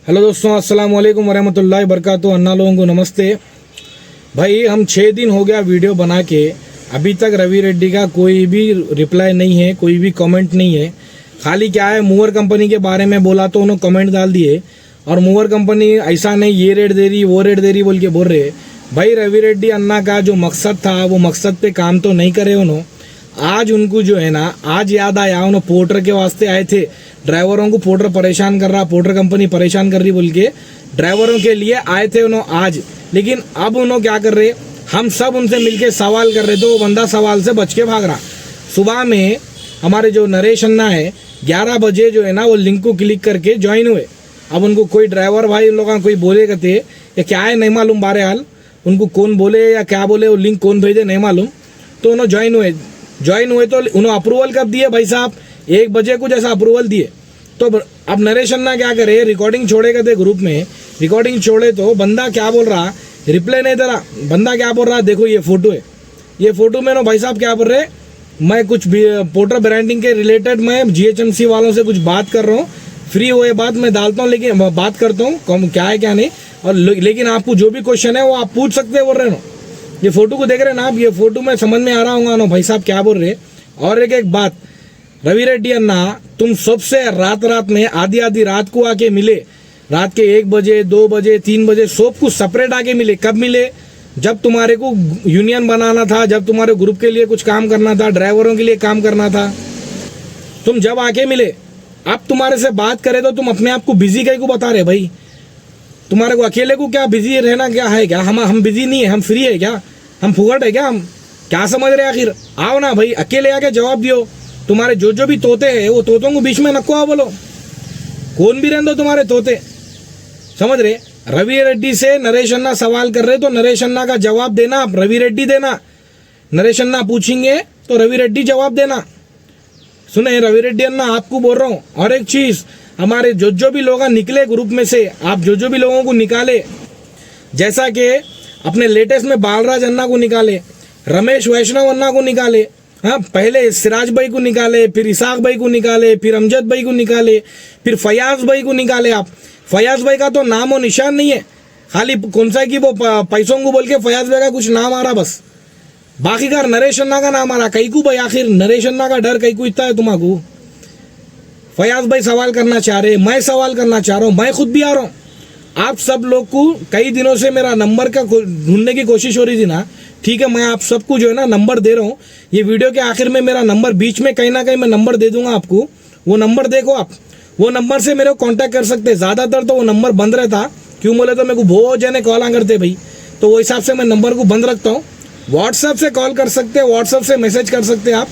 Hello दोस्तों, अस्सलाम वालेकुम वरहमतुल्लाहि वबरकातुहू। अन्ना लोगों को नमस्ते। भाई हम 6 दिन हो गया वीडियो बना के, अभी तक रवि रेड्डी का कोई भी रिप्लाई नहीं है, कोई भी कमेंट नहीं है। खाली क्या है, मूवर कंपनी के बारे में बोला तो उन्होंने कमेंट डाल दिए, और मूवर कंपनी ऐसा नहीं ये रेट दे रही वो रेट दे रही बोल के बोल रहे। भाई रवि रेड्डी अन्ना का जो मकसद था वो मकसद पे काम तो नहीं करे उन्होंने। आज उनको जो है ना, आज याद आया उन्होंने पोर्टर के वास्ते आए थे, ड्राइवरों को पोर्टर परेशान कर रहा, पोर्टर कंपनी परेशान कर रही बोल के ड्राइवरों के लिए आए थे उन्होंने आज। लेकिन अब उन्होंने क्या कर रहे, हम सब उनसे मिलके सवाल कर रहे तो वो बंदा सवाल से बच के भाग रहा। सुबह में हमारे जो नरेश अन्ना है 11 बजे जो है ना वो लिंक को क्लिक करके ज्वाइन हुए। अब उनको कोई ड्राइवर भाई उन लोगों कोई बोलेगा थे या क्या है नहीं मालूम, बहरहाल उनको कौन बोले या क्या बोले, वो लिंक कौन भेजे नहीं मालूम, तो उन्होंने ज्वाइन हुए तो उन्होंने अप्रूवल कब दिए भाई साहब, 1 बजे को जैसा अप्रूवल दिए। तो अब नरेश अन्ना क्या करे, रिकॉर्डिंग छोड़ेगा थे ग्रुप में, रिकॉर्डिंग छोड़े तो बंदा क्या बोल रहा, रिप्लाई नहीं दे रहा। बंदा क्या बोल रहा, देखो ये फोटो है, ये फोटो में ना भाई साहब क्या बोल रहे, मैं कुछ पोर्टर ब्रांडिंग के रिलेटेड मैं GHMC वालों से कुछ बात कर रहा हूँ, फ्री हुए बात मैं डालता हूँ, लेकिन बात करता हूँ क्या है क्या नहीं, और लेकिन आपको जो भी क्वेश्चन है वो आप पूछ सकते हैं बोल रहे हो। ये फोटो को देख रहे हैं ना आप, ये फोटो में समझ में आ रहा होगा ना भाई साहब क्या बोल रहे। और एक बात, रवि रेड्डी अन्ना तुम सबसे रात में आधी रात को आके मिले, रात के 1 बजे 2 बजे 3 बजे सब कुछ सेपरेट आके मिले। कब मिले, जब तुम्हारे को यूनियन बनाना था, जब तुम्हारे ग्रुप के लिए कुछ काम करना था, ड्राइवरों के लिए काम करना था, तुम जब आके मिले। अब तुम्हारे से बात करे तो तुम अपने आप को बिजी कहीं को बता रहे भाई, तुम्हारे को अकेले को क्या बिजी रहना क्या है क्या, हम बिजी नहीं है, हम फ्री है क्या, हम फुगट है क्या, हम क्या समझ रहे आखिर। आओ ना भाई, अकेले आके जवाब दियो। तुम्हारे जो भी तोते हैं वो तोतों को बीच में नको आओ, बोलो कौन भी रहने दो तुम्हारे तोते, समझ रहे। रवि रेड्डी से नरेश अन्ना सवाल कर रहे तो नरेश अन्ना का जवाब देना, आप रवि रेड्डी देना। नरेश अन्ना पूछेंगे तो रवि रेड्डी जवाब देना। सुने रवि रेड्डी अन्ना, आपको बोल रहा हूँ। और एक चीज, हमारे जो भी लोग निकले ग्रुप में से, आप जो भी लोगों को निकाले, जैसा कि अपने लेटेस्ट में बालराज अन्ना को निकाले, रमेश वैष्णव अन्ना को निकाले, हाँ पहले सिराज भाई को निकाले, फिर इसाक भाई को निकाले, फिर अमजद भाई को निकाले, फिर फयाज भाई को निकाले। आप फयाज भाई का तो नाम और निशान नहीं है, खाली कौन सा कि वो पैसों को बोल के फयाज भाई का कुछ नाम आ रहा बस, बाकी का नरेश अन्ना का नाम आ रहा। कई को भाई आखिर नरेश अन्ना का डर कई को इतना है तुम्हारा। फयाज भाई सवाल करना चाह रहे, मैं सवाल करना चाह रहा हूँ, मैं खुद भी आ रहा हूँ। आप सब लोग को कई दिनों से मेरा नंबर का ढूंढने की कोशिश हो रही थी ना, ठीक है, मैं आप सबको जो है ना नंबर दे रहा हूँ। ये वीडियो के आखिर में मेरा नंबर बीच में कहीं ना कहीं मैं नंबर दे दूंगा आपको, वो नंबर देखो आप, वो नंबर से मेरे को कांटेक्ट कर सकते हैं। ज़्यादातर तो वो नंबर बंद रहता, क्यों बोले तो मेरे को बहुत जने कॉल आ करते भाई, तो वो हिसाब से मैं नंबर को बंद रखता हूँ। व्हाट्सएप से कॉल कर सकते हैं, व्हाट्सएप से मैसेज कर सकते हैं आप।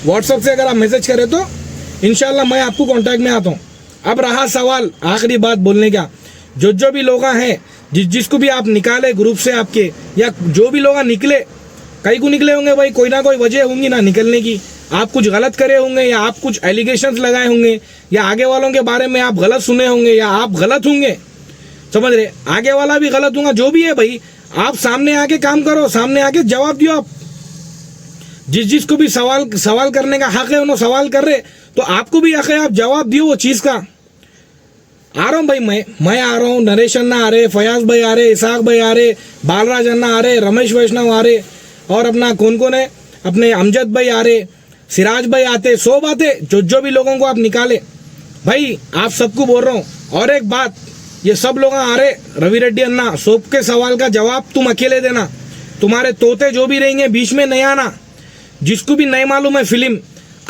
व्हाट्सएप से अगर आप मैसेज करें तो इंशाल्लाह मैं आपको कॉन्टैक्ट में आता हूँ। अब रहा सवाल, आखिरी बात बोलने का, जो भी लोग हैं, जिसको भी आप निकाले ग्रुप से आपके, या जो भी लोग निकले, कई को निकले होंगे भाई, कोई ना कोई वजह होंगी ना निकलने की। आप कुछ गलत करे होंगे, या आप कुछ एलिगेशंस लगाए होंगे, या आगे वालों के बारे में आप गलत सुने होंगे, या आप गलत होंगे, समझ रहे, आगे वाला भी गलत होगा, जो भी है भाई, आप सामने आके काम करो, सामने आके जवाब दियो। आप जिसको भी सवाल करने का हक है उन्होंने सवाल कर रहे, तो आपको भी हक है, आप जवाब दियो वो चीज का। आ रहा हूँ भाई, मैं आ रहा हूँ, नरेश अन्ना आ रहे, फयाज भाई आ रहे, इसाक भाई आ रहे, बालराज अन्ना आ रहे, रमेश वैष्णव आ रहे, और अपना कौन है, अपने अमजद भाई आ रहे, सिराज भाई आते, सब आते, जो भी लोगों को आप निकाले भाई, आप सबको बोल रहा हूँ। और एक बात, ये सब लोग आ रहे, रवि रेड्डी अन्ना, सबके सवाल का जवाब तुम अकेले देना। तुम्हारे तोते जो भी रहेंगे बीच में नहीं आना। जिसको भी नहीं मालूम है फिल्म,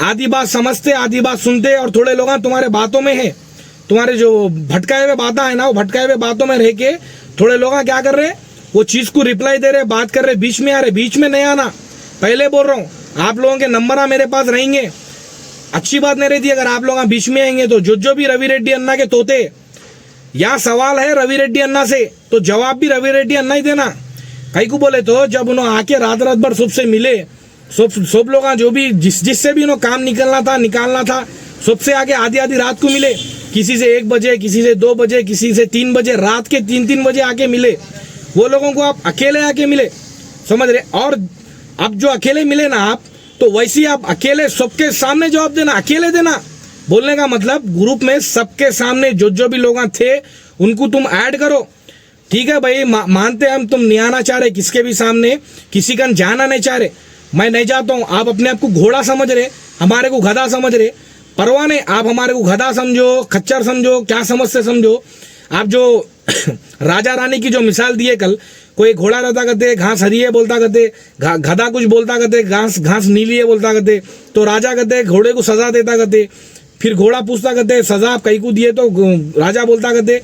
आधी बात समझते आधी बात सुनते, और थोड़े लोग तुम्हारे बातों में है, तुम्हारे जो भटकाए हुए बातें है ना, वो भटकाए हुए बातों में रह के थोड़े लोग क्या कर रहे, वो चीज को रिप्लाई दे रहे, बात कर रहे, बीच में आ रहे, बीच में नहीं आना। पहले बोल रहा हूँ, आप लोगों के नंबर मेरे पास रहेंगे, अच्छी बात नहीं रहती अगर आप लोग बीच में आएंगे। तो जो भी रवि रेड्डी अन्ना के तोते, या सवाल है रवि रेड्डी अन्ना से, तो जवाब भी रवि रेड्डी अन्ना ही देना। कई को बोले तो जब उन्होंने आके रात भर सबसे मिले, सब लोग जो भी जिससे भी उन्होंने काम निकालना था, सबसे आगे आधी रात को मिले, किसी से 1 बजे, किसी से 2 बजे, किसी से 3 बजे, रात के 3 बजे आके मिले। वो लोगों को आप अकेले आके मिले, समझ रहे। और अब जो अकेले मिले ना आप, तो वैसे आप अकेले सबके सामने जवाब देना, अकेले देना। बोलने का मतलब ग्रुप में सबके सामने जो भी लोग थे उनको तुम ऐड करो। ठीक है भाई, मानते हैं हम, तुम नहीं आना चाह रहे किसके भी सामने, किसी का जाना नहीं चाह रहे, मैं नहीं चाहता हूं। आप अपने आप को घोड़ा समझ रहे, हमारे को गधा समझ रहे, परवाह नहीं। आप हमारे को गधा समझो, खच्चर समझो, क्या समझते समझो। आप जो राजा रानी की जो मिसाल दिए कल, कोई घोड़ा रहता करते घास हरी है बोलता करते, गधा कुछ बोलता करते घास नीली है बोलता करते, तो राजा कहते घोड़े को सजा देता करते, फिर घोड़ा पूछता करते सजा आप कहीं को दिए, तो राजा बोलता करते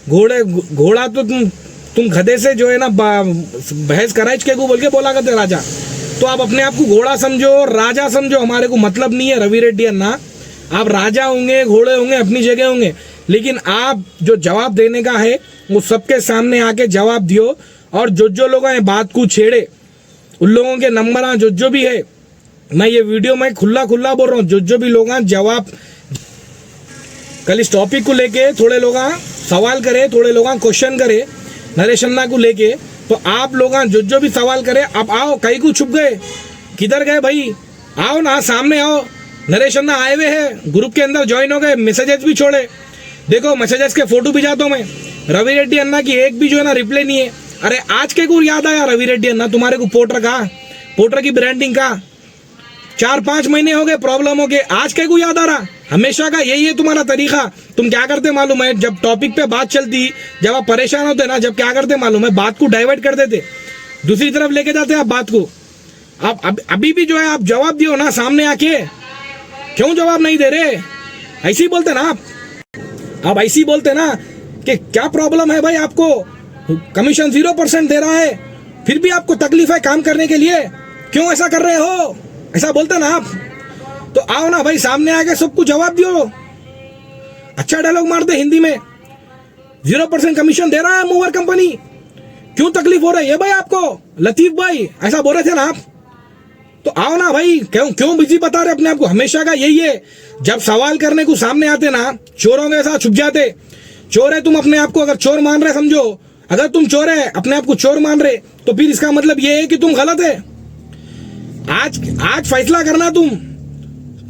घोड़ा तो तुम गधे से जो है ना बहस कराइच के को बोल के बोला करते राजा। तो आप अपने आप को घोड़ा समझो, राजा समझो, हमारे को मतलब नहीं है रवि रेड्डी अन्ना। आप राजा होंगे, घोड़े होंगे, अपनी जगह होंगे, लेकिन आप जो जवाब देने का है वो सबके सामने आके जवाब दियो। और जो लोग हैं बात को छेड़े, उन लोगों के नंबर जो भी है, मैं ये वीडियो में खुला बोल रहा हूँ, जो भी लोग जवाब कल इस टॉपिक को लेके थोड़े लोग सवाल करे, थोड़े लोग क्वेश्चन करे नरेश अन्ना को लेके, तो आप लोग जो भी सवाल करे, अब आओ, कहीं को छुप गए, किधर गए भाई, आओ ना, सामने आओ। नरेश अन्ना आए हुए हैं, ग्रुप के अंदर ज्वाइन हो गए, मैसेजेस भी छोड़े, देखो मैसेजेस के फोटो भी जाता हूं मैं। रवि रेड्डी अन्ना की एक भी जो है ना रिप्लाई नहीं है। अरे आज के को याद आया रवि रेड्डी अन्ना, तुम्हारे को पोर्टर की ब्रांडिंग का 4-5 महीने हो गए, प्रॉब्लम हो गए, आज के को याद आ रहा। हमेशा का यही है तुम्हारा तरीका। तुम क्या करते मालूम है, जब टॉपिक पे बात चलती, जब आप परेशान होते ना, जब क्या करते मालूम है, बात को डाइवर्ट कर देते, दूसरी तरफ लेके जाते आप बात को। आप अभी भी जो है आप जवाब दियो ना सामने आके, क्यों जवाब नहीं दे रहे? ऐसे ही बोलते ना आप ऐसे ही बोलते ना कि क्या प्रॉब्लम है भाई, आपको कमीशन 0% दे रहा है, फिर भी आपको तकलीफ है काम करने के लिए, क्यों ऐसा कर रहे हो, ऐसा बोलते ना आप। तो आओ ना भाई, सामने आके सबको जवाब दियो। अच्छा डायलॉग मारते हिंदी में, 0% कमीशन दे रहा है मूवर कंपनी, क्यों तकलीफ हो रही है भाई आपको लतीफ भाई, ऐसा बोल रहे थे ना आप। तो आओ ना भाई, क्यों बिजी बता रहे अपने आप को? हमेशा का यही है, जब सवाल करने को सामने आते ना, चोरों के साथ छुप जाते। चोर है तुम, अपने आप को अगर चोर मान रहे समझो, अगर तुम चोर है, अपने आप को चोर मान रहे, तो फिर इसका मतलब ये है कि तुम गलत है। आज फैसला करना तुम।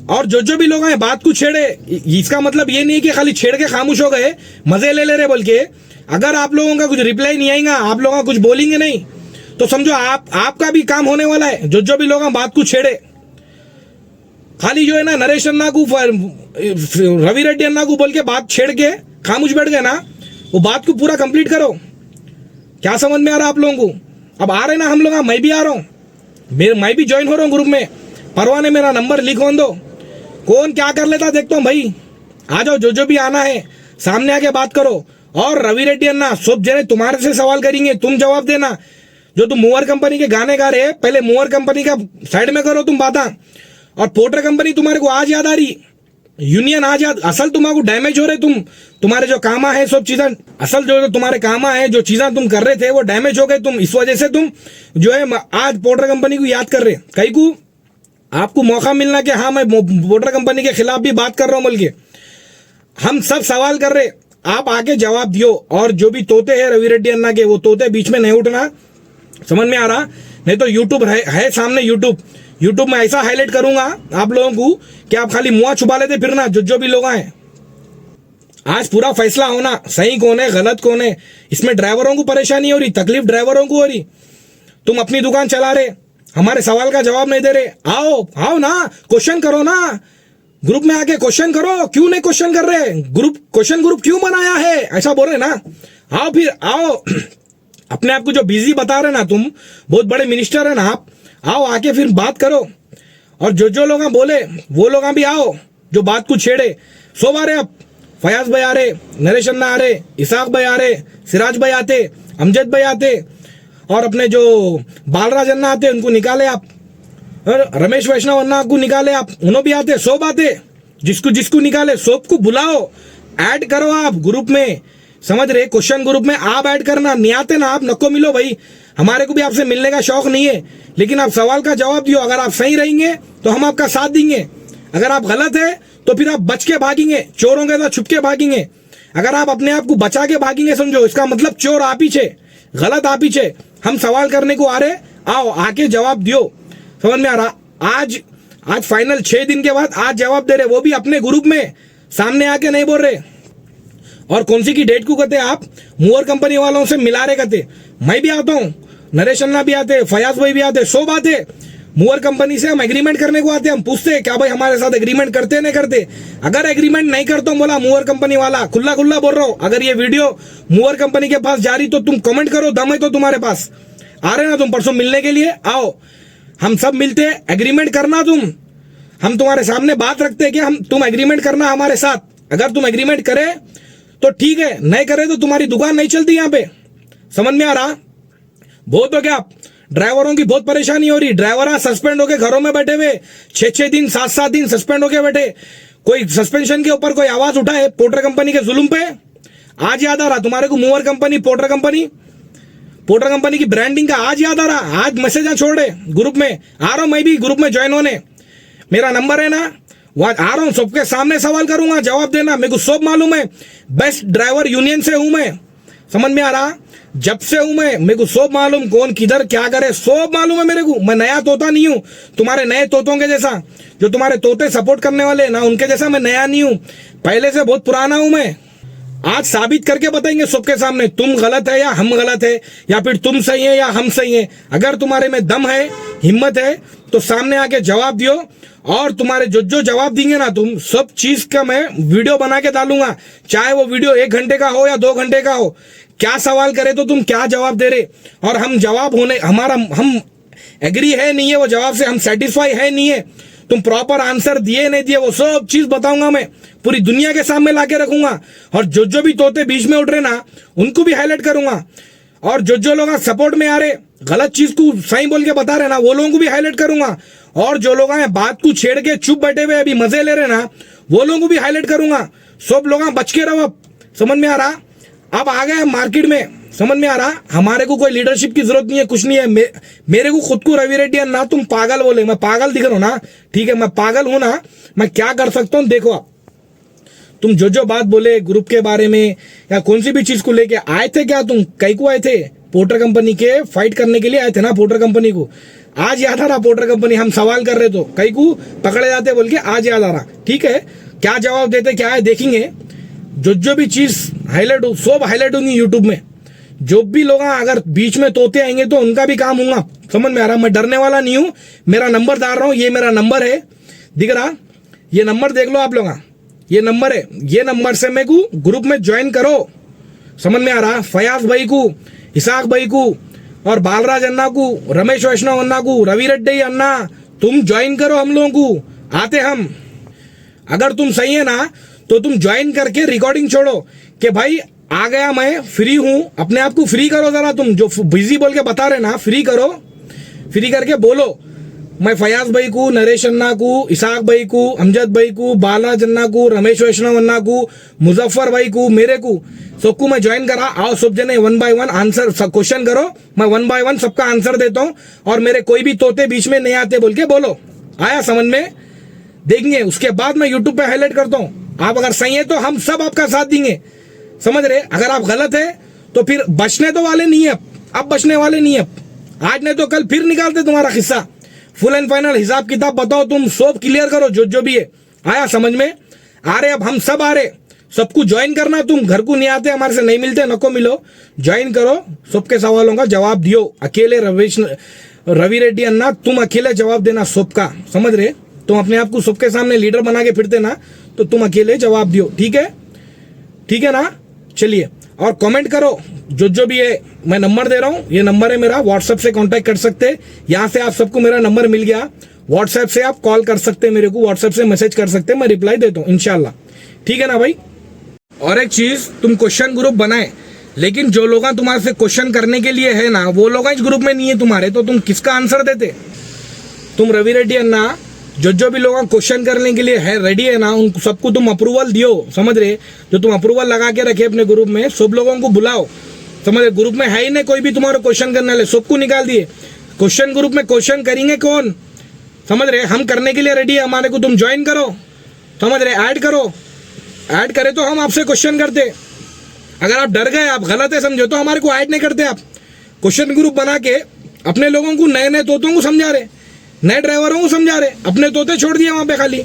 और जो भी लोग हैं बात को छेड़े, इसका मतलब ये नहीं कि खाली छेड़ के खामोश हो गए, मजे ले रहे, बल्कि अगर आप लोगों का कुछ रिप्लाई नहीं आएगा, आप लोगों का कुछ बोलेंगे नहीं, तो समझो आपका भी काम होने वाला है। जो भी लोग बात को छेड़े, खाली जो है ना नरेश अन्ना को, रवि रेड्डी अन्ना को बोल के बात छेड़ के खामोश बैठ गए ना, वो बात को पूरा कंप्लीट करो। क्या समझ में आ रहा आप लोगों को? अब आ रहे ना हम लोग, मैं भी आ रहा हूँ, मैं भी ज्वाइन हो रहा हूँ ग्रुप में। परवाह ने मेरा नंबर लिख दो, कौन क्या कर लेता देखता हूँ भाई। आ जाओ, जो भी आना है सामने आके बात करो। और रवि रेड्डी अन्ना सब जने तुम्हारे से सवाल करेंगे, तुम जवाब देना। जो तुम मूवर कंपनी के गाने गा रहे, पहले मूवर कंपनी का साइड में करो तुम बात। और पोर्टर कंपनी तुम्हारे को आज याद आ रही, यूनियन आज याद, असल तुम्हारे को डैमेज हो रहे, तुम्हारे जो कामा है सब चीजें, असल जो तुम्हारे कामा है, जो चीजें तुम कर रहे थे वो डैमेज हो गए। तुम इस वजह से तुम जो है आज पोर्टर कंपनी को याद कर रहे। कहीं को आपको मौका मिलना कि हाँ मैं पोर्टर कंपनी के खिलाफ भी बात कर रहा हूं, बोल के हम सब सवाल कर रहे, आप आके जवाब दियो। और जो भी तोते हैं रवि रेड्डी अन्ना के, वो तोते बीच में नहीं उठना, समझ में आ रहा? नहीं तो यूट्यूब है सामने, यूट्यूब में ऐसा हाईलाइट करूंगा आप लोगों को कि आप खाली मुंह छुपा लेते फिरना। जो भी लोग हैं, आज पूरा फैसला होना, सही कौन है गलत कौन है। इसमें ड्राइवरों को परेशानी हो रही, तकलीफ ड्राइवरों को हो रही। तुम अपनी दुकान चला रहे, हमारे सवाल का जवाब नहीं दे रहे, आओ ना, क्वेश्चन करो ना, ग्रुप में आके क्वेश्चन करो। क्यों नहीं क्वेश्चन कर रहे? क्वेश्चन ग्रुप क्यों बनाया है, ऐसा बोल रहे ना। आओ फिर आओ, अपने आप को जो बिजी बता रहे ना, तुम बहुत बड़े मिनिस्टर है ना आप, आओ आके फिर बात करो। और जो लोग बोले वो लोग भी आओ, जो बात को छेड़े। सब आ रहे, अब फयाज भाई आ रहे, नरेश अन्ना आ रहे, इसाक भाई आ रहे, सिराज भाई आते, अमजद भाई आते, और अपने जो बालराज अन्ना आते उनको निकाले आप, और रमेश वैष्णव अन्ना को निकाले आप, उन्होंने भी आते, सब आते, जिसको निकाले सबको बुलाओ, ऐड करो आप ग्रुप में, समझ रहे? क्वेश्चन ग्रुप में आप ऐड करना। नहीं आते ना आप, नको मिलो भाई, हमारे को भी आपसे मिलने का शौक नहीं है, लेकिन आप सवाल का जवाब दियो। अगर आप सही रहेंगे तो हम आपका साथ देंगे, अगर आप गलत है तो फिर आप बच के भागेंगे, चोरों के साथ छुप के भागेंगे। अगर आप अपने आप को बचा के भागेंगे, समझो इसका मतलब चोर आप ही छे, गलत आप ही छे। हम सवाल करने को आ रहे, आओ आके जवाब दियो। समझ में आ रहा? आज फाइनल 6 दिन के बाद आज जवाब दे रहे, वो भी अपने ग्रुप में, सामने आके नहीं बोल रहे। और कौन सी की डेट को कहते आप मूवर कंपनी वालों से मिला रहे कहते। मैं भी आता हूँ, नरेश अन्ना भी आते, फयाज भाई भी आते, सब आते। मूवर कंपनी से हम एग्रीमेंट करने को आते, हम पूछते हैं क्या भाई हमारे साथ एग्रीमेंट करते नहीं करते। अगर एग्रीमेंट नहीं करता हूं बोला मूवर कंपनी वाला, खुला खुला बोल रहा हूं, अगर ये वीडियो मूवर कंपनी के पास जा रही तो तुम कमेंट करो, दम है तो तुम्हारे पास। आ रहे ना तुम परसों मिलने के लिए, आओ हम सब मिलते हैं, एग्रीमेंट करना तुम। हम तुम्हारे सामने बात रखते हैं कि तुम एग्रीमेंट करना हमारे साथ। अगर तुम एग्रीमेंट करे तो ठीक है, नहीं करे तो तुम्हारी दुकान नहीं चलती यहाँ पे। समझ में आ रहा? बहुत हो गया, ड्राइवरों की बहुत परेशानी हो रही। ड्राइवर सस्पेंड होके घरों में बैठे हुए 6-6 दिन 7-7 दिन सस्पेंड होके बैठे। कोई सस्पेंशन के ऊपर कोई आवाज उठाए पोर्टर कंपनी के जुल्म पे? आज याद आ रहा तुम्हारे को मूवर कंपनी, पोर्टर कंपनी की ब्रांडिंग का आज याद आ रहा। आज मैसेज छोड़े ग्रुप में, आ रहा हूं मैं भी ग्रुप में ज्वाइन होने। मेरा नंबर है ना, वहां आ रहा हूं, सबके सामने सवाल करूंगा, जवाब देना। मेरे को सब मालूम है, बेस्ट ड्राइवर यूनियन से हूं मैं। समझ में आ रहा? जब से हूं मैं, मेरे को सब मालूम, कौन किधर क्या करे सब मालूम है मेरे को। मैं नया तोता नहीं हूं तुम्हारे नए तोतों के जैसा, जो तुम्हारे तोते सपोर्ट करने वाले ना, उनके जैसा मैं नया नहीं हूं। पहले से बहुत पुराना हूं मैं। आज साबित करके बताएंगे सबके सामने, तुम गलत है या हम गलत है, या फिर तुम सही है या हम सही है। अगर तुम्हारे में दम है, हिम्मत है, तो सामने आके जवाब दियो। और तुम्हारे जो जवाब देंगे ना तुम, सब चीज का मैं वीडियो बना के डालूंगा। चाहे वो वीडियो 1 घंटे का हो या 2 घंटे का हो। क्या सवाल करे तो तुम क्या जवाब दे रहे, और हम जवाब होने हम एग्री है नहीं है वो जवाब से, हम सेटिस्फाई है नहीं है, तुम प्रॉपर आंसर दिए नहीं दिए, वो सब चीज बताऊंगा मैं, पूरी दुनिया के सामने लाके रखूंगा। और जो भी तोते बीच में उठ रहे ना, उनको भी हाईलाइट करूंगा। और जो लोग सपोर्ट में आ रहे, गलत चीज को सही बोल के बता रहे ना, वो लोगों को भी हाईलाइट करूंगा। और जो लोग बात को छेड़ के चुप बैठे हुए अभी मजे ले रहे ना, वो लोगों को भी हाईलाइट करूंगा। सब लोग बच के रहो। अब समझ में आ रहा? अब आ गए मार्केट में, समझ में आ रहा? हमारे को कोई लीडरशिप की जरूरत नहीं है, कुछ नहीं है। मेरे को खुद को रवि रेड्डी ना तुम पागल बोले, मैं पागल दिख रहा हूं ना? ठीक है, मैं पागल हूं ना, मैं क्या कर सकता हूं देखो। आप तुम जो बात बोले ग्रुप के बारे में या कौन सी भी चीज को लेके आए थे, क्या तुम कई को आए थे? पोर्टर कंपनी के फाइट करने के लिए आए थे ना, पोर्टर कंपनी को। आज याद आ रहा पोर्टर कंपनी, हम सवाल कर रहे तो कई को पकड़े जाते बोल के आज याद आ रहा। ठीक है, क्या जवाब देते क्या है देखेंगे। जो भी चीज हाईलाइट हो, सब हाईलाइट होंगी यूट्यूब में। जो भी लोग अगर बीच में तोते आएंगे तो उनका भी काम होगा। समझ में आ रहा? मैं डरने वाला नहीं हूं। मेरा नंबर डाल रहा हूं, ये मेरा नंबर है, दिख रहा? ये नंबर देख लो आप लोग, ये नंबर है। ये नंबर से मेरे को ग्रुप में ज्वाइन करो। समझ में आ रहा? फयाज भाई को, इसाक भाई को, और बालराज अन्ना को, रमेश वैष्णव अन्ना को, रवि रेड्डी अन्ना, तुम ज्वाइन करो हम लोगों को। आते हम, अगर तुम सही है ना तो तुम ज्वाइन करके रिकॉर्डिंग छोड़ो कि भाई आ गया, मैं फ्री हूं। अपने आप को फ्री करो जरा, तुम जो बिजी बोल के बता रहे ना, फ्री करो। फ्री करके बोलो, मैं फयाज भाई को, नरेश अन्ना को, इसाक भाई को, अमजद भाई को, बालाज अन्ना को, रमेश वैष्णव अन्ना को, मुजफ्फर भाई को, मेरे को, सबको मैं ज्वाइन करा। आओ सब जने 1 by 1 आंसर क्वेश्चन करो, मैं 1 by 1 सबका आंसर देता हूं। और मेरे कोई भी तोते बीच में नहीं आते बोल के बोलो। आया समझ में? देखेंगे उसके बाद मैं यूट्यूब पे हाईलाइट करता हूं। आप अगर सही है तो हम सब आपका साथ देंगे, समझ रहे? अगर आप गलत है तो फिर बचने तो वाले नहीं है, अब बचने वाले नहीं है। आज नहीं तो कल फिर निकालते तुम्हारा किस्सा। फुल एंड फाइनल हिसाब किताब बताओ, तुम सब क्लियर करो जो भी है। आया समझ में? आ रहे अब हम सब आ रहे, सबको ज्वाइन करना। तुम घर को नहीं आते, हमारे से नहीं मिलते, नको मिलो, ज्वाइन करो, सबके सवालों का जवाब दियो। अकेले रवि रेड्डी अन्ना तुम अकेले जवाब देना सबका, समझ रहे? तुम अपने आप को सबके सामने लीडर बना के फिरते ना, तो तुम अकेले जवाब दियो। ठीक है? ठीक है ना? चलिए, और कमेंट करो जो भी है। मैं नंबर दे रहा हूं, ये नंबर है मेरा, व्हाट्सएप से कांटेक्ट कर सकते हैं। यहां से आप सबको मेरा नंबर मिल गया, व्हाट्सएप से आप कॉल कर सकते हैं मेरे को, व्हाट्सएप से मैसेज कर सकते हैं, मैं रिप्लाई देता हूं इंशाल्लाह। ठीक है ना भाई? और एक चीज, तुम क्वेश्चन ग्रुप बनाए, लेकिन जो लोग तुम्हारे से क्वेश्चन करने के लिए है ना, वो लोग इस ग्रुप में नहीं है तुम्हारे, तो तुम किसका आंसर देते? तुम रवि रेड्डी अन्ना जो भी लोग क्वेश्चन करने के लिए है रेडी है ना, उन सबको तुम अप्रूवल दियो। समझ रहे? जो तुम अप्रूवल लगा के रखे अपने ग्रुप में, सब लोगों को बुलाओ। समझ रहे? ग्रुप में है ही नहीं कोई भी तुम्हारा क्वेश्चन करने वाले, सबको निकाल दिए। क्वेश्चन ग्रुप में क्वेश्चन करेंगे कौन? समझ रहे? हम करने के लिए रेडी है, हमारे को तुम ज्वाइन करो। समझ रहे? ऐड करो, ऐड करे तो हम आपसे क्वेश्चन करते। अगर आप डर गए, आप गलत है समझो, तो हमारे को ऐड नहीं करते। आप क्वेश्चन ग्रुप बना के अपने लोगों को, नए नए तोतों को समझा रहे, नए ड्राइवरों को समझा रहे, अपने तोते छोड़ दिए वहां पे खाली।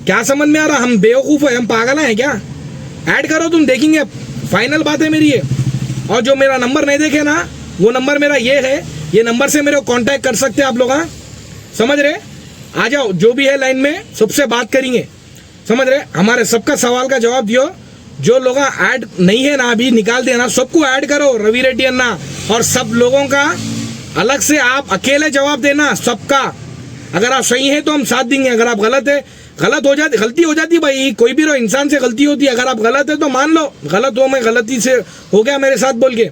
क्या समझ में आ रहा? हम बेवकूफ है, हम पागल हैं क्या? ऐड करो, तुम देखेंगे, फाइनल बात है मेरी ये। और जो मेरा नंबर नहीं देखे ना, वो नंबर मेरा ये है, ये नंबर से मेरे को कांटेक्ट कर सकते हैं आप लोग। हाँ, समझ रहे? आ जाओ, जो भी है लाइन में सबसे बात करेंगे, समझ रहे? हमारे सबका सवाल का जवाब दियो। जो लोग ऐड नहीं है ना, अभी निकाल देना, सबको ऐड करो रवि रेड्डी अन्ना। और सब लोगों का अलग से आप अकेले जवाब देना सबका। अगर आप सही हैं तो हम साथ देंगे, अगर आप गलत है, गलती हो जाती भाई, कोई भी इंसान से गलती होती है। अगर आप गलत है तो मान लो गलत हो, मैं गलती से हो गया मेरे साथ बोल के।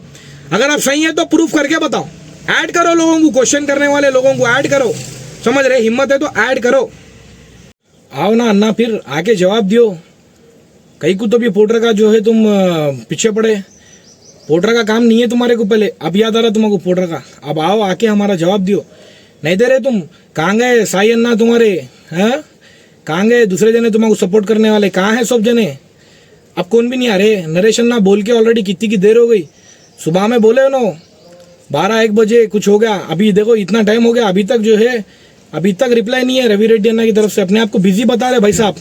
अगर आप सही है तो प्रूफ करके बताओ। ऐड करो लोगों को, क्वेश्चन करने वाले लोगों को ऐड करो, समझ रहे? हिम्मत है तो ऐड करो। आओ ना अन्ना, फिर आके जवाब दियो। कहीं को तो भी पोर्टर का जो है तुम पीछे पड़े, पोर्टर का काम नहीं है तुम्हारे को, पहले अब याद आ रहा तुमको पोर्टर का। अब आओ, आके हमारा जवाब दियो। नहीं दे रहे तुम, कहाँ गए साई अन्ना तुम्हारे? हैं, कहाँ गए दूसरे जने तुमको सपोर्ट करने वाले? कहाँ है सब जने? अब कौन भी नहीं आ रहे। नरेश अन्ना बोल के ऑलरेडी कितनी की देर हो गई, सुबह में बोले नो 12-1 बजे कुछ हो गया, अभी देखो इतना टाइम हो गया, अभी तक जो है, अभी तक रिप्लाई नहीं है रवि रेड्डी अन्ना की तरफ से। अपने आप को बिजी बता रहे भाई साहब,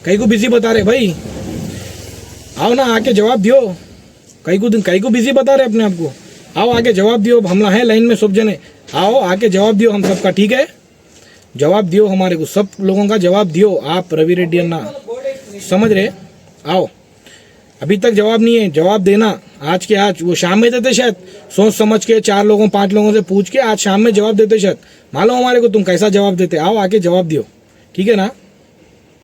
कहीं को बिजी बता रहे भाई। आओ ना, आके जवाब दियो। कहीं को बिजी बता रहे अपने आप को। आओ आके जवाब दियो, हमला है लाइन में सब जने। आओ आके जवाब दियो हम सबका, ठीक है? जवाब दियो हमारे को, सब लोगों का जवाब दियो आप रवि रेड्डी अन्ना, समझ रहे? आओ, अभी तक जवाब नहीं है, जवाब देना आज के आज। वो शाम में देते शायद, सोच समझ के 4 लोगों 5 लोगों से पूछ के आज शाम में जवाब देते शायद। मालूम हमारे को तुम कैसा जवाब देते। आओ आके जवाब दियो, ठीक है ना?